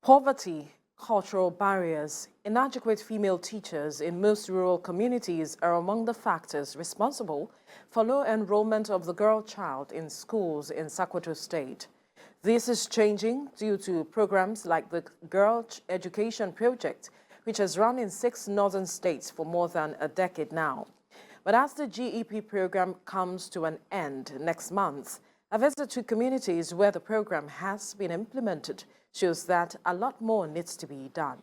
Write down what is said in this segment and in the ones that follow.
Poverty, cultural barriers, inadequate female teachers in most rural communities are among the factors responsible for low enrollment of the girl child in schools in Sokoto State. This is changing due to programs like the Girl Education Project, which has run in 6 northern states for more than a decade now. But as the GEP program comes to an end next month, a visit to communities where the program has been implemented shows that a lot more needs to be done.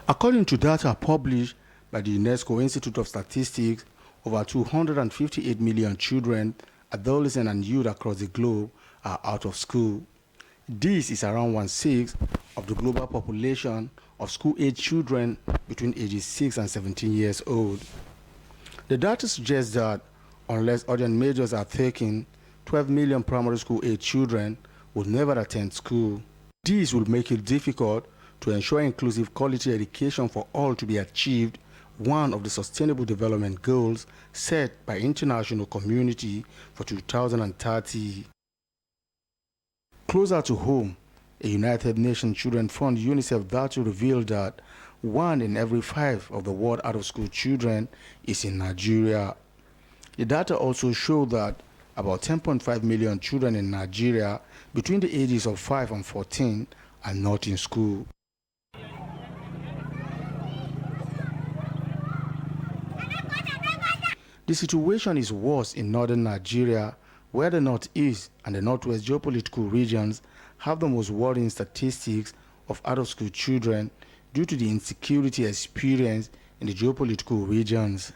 According to data published by the UNESCO Institute of Statistics, over 258 million children, adolescents and youth across the globe are out of school. This is around 1/6 of the global population of school-age children between ages 6 and 17 years old. The data suggests that unless urgent measures are taken, 12 million primary school-age children will never attend school. This will make it difficult to ensure inclusive quality education for all to be achieved, one of the Sustainable Development Goals set by international community for 2030. Closer to home, a United Nations Children Fund UNICEF data revealed that 1 in every 5 of the world out-of-school children is in Nigeria. The data also showed that about 10.5 million children in Nigeria between the ages of 5 and 14 are not in school. The situation is worse in northern Nigeria, where the northeast and the northwest geopolitical regions have the most worrying statistics of out-of-school children due to the insecurity experienced in the geopolitical regions.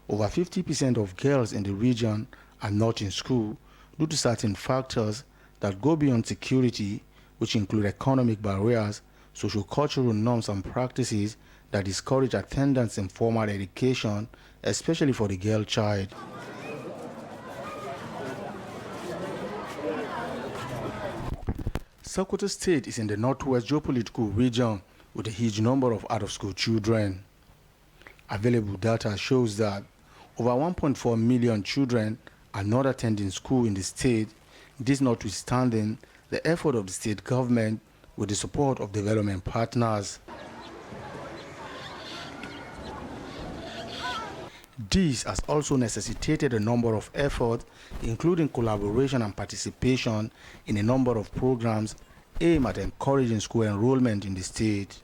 Over 50% of girls in the region are not in school due to certain factors that go beyond security, which include economic barriers, socio-cultural norms and practices that discourage attendance in formal education, especially for the girl child. Sokoto State is in the northwest geopolitical region with a huge number of out-of-school children. Available data shows that over 1.4 million children are not attending school in the state, this notwithstanding the effort of the state government with the support of development partners. This has also necessitated a number of efforts, including collaboration and participation in a number of programs aimed at encouraging school enrollment in the state.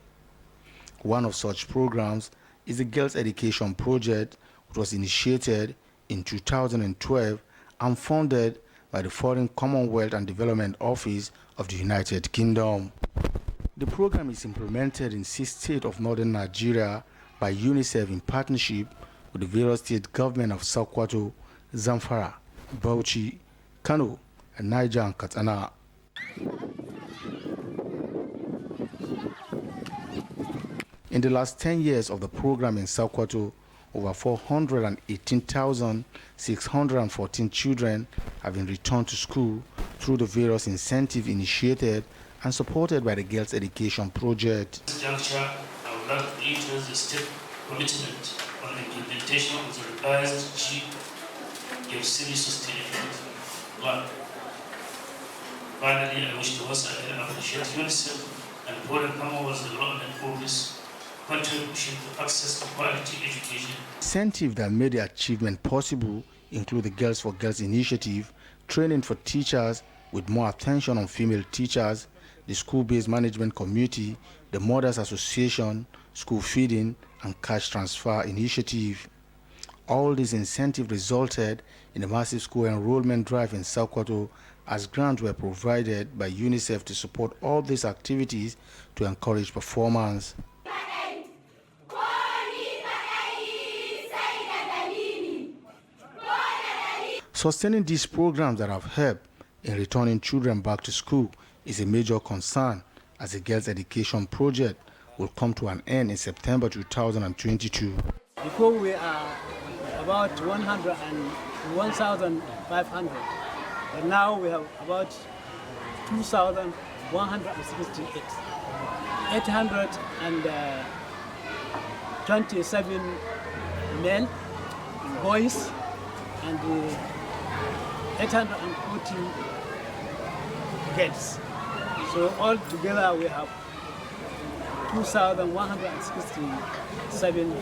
One of such programs is the Girls Education Project, which was initiated in 2012 and funded by the Foreign Commonwealth and Development Office of the United Kingdom. The program is implemented in 6 states of northern Nigeria by UNICEF in partnership with the various state governments of Sokoto, Zamfara, Bauchi, Kano, and Niger and Katsina. In the last 10 years of the program in Sokoto, over 418,614 children have been returned to school through the various incentives initiated and supported by the Girls Education Project. At this juncture, I would like to reiterate the state commitment on the implementation of the revised GFCD sustainability plan. Finally, I wish to once again appreciate UNICEF and Foreign Commonwealth Development Office contribution to access to quality education. Incentives that made the achievement possible include the Girls for Girls initiative, training for teachers with more attention on female teachers, the school-based management committee, the Mothers Association, school feeding, and cash transfer initiative. All these incentives resulted in a massive school enrollment drive in Sokoto, as grants were provided by UNICEF to support all these activities to encourage performance. Sustaining these programs that have helped in returning children back to school is a major concern, as the Girls Education Project will come to an end in September 2022. Before we are about 1,500, but now we have about 2,168, 827 men, boys, and 814 girls. So all together we have 2,167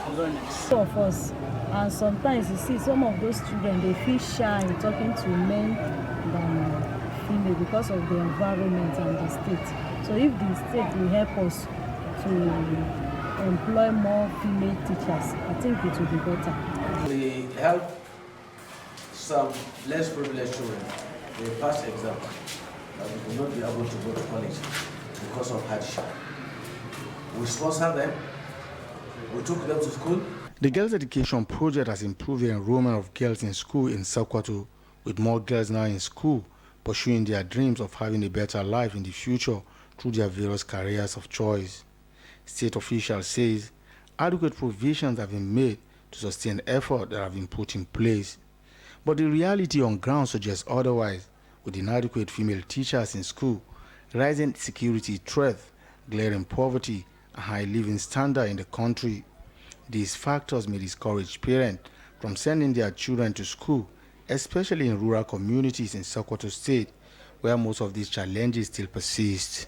enrollments. Of us, and sometimes you see some of those children, they feel shy in talking to men than female because of the environment and the state. So if the state will help us to employ more female teachers, I think it will be better. We help some less privileged children. They pass exam, but they will not be able to go to college because of hardship. We sponsor them. We took them to school. The Girls Education Project has improved the enrollment of girls in school in Sokoto, with more girls now in school pursuing their dreams of having a better life in the future through their various careers of choice. State officials say adequate provisions have been made to sustain efforts that have been put in place. But the reality on ground suggests otherwise, with inadequate female teachers in school, rising security threats, glaring poverty, and high living standard in the country. These factors may discourage parents from sending their children to school, especially in rural communities in Sokoto State, where most of these challenges still persist.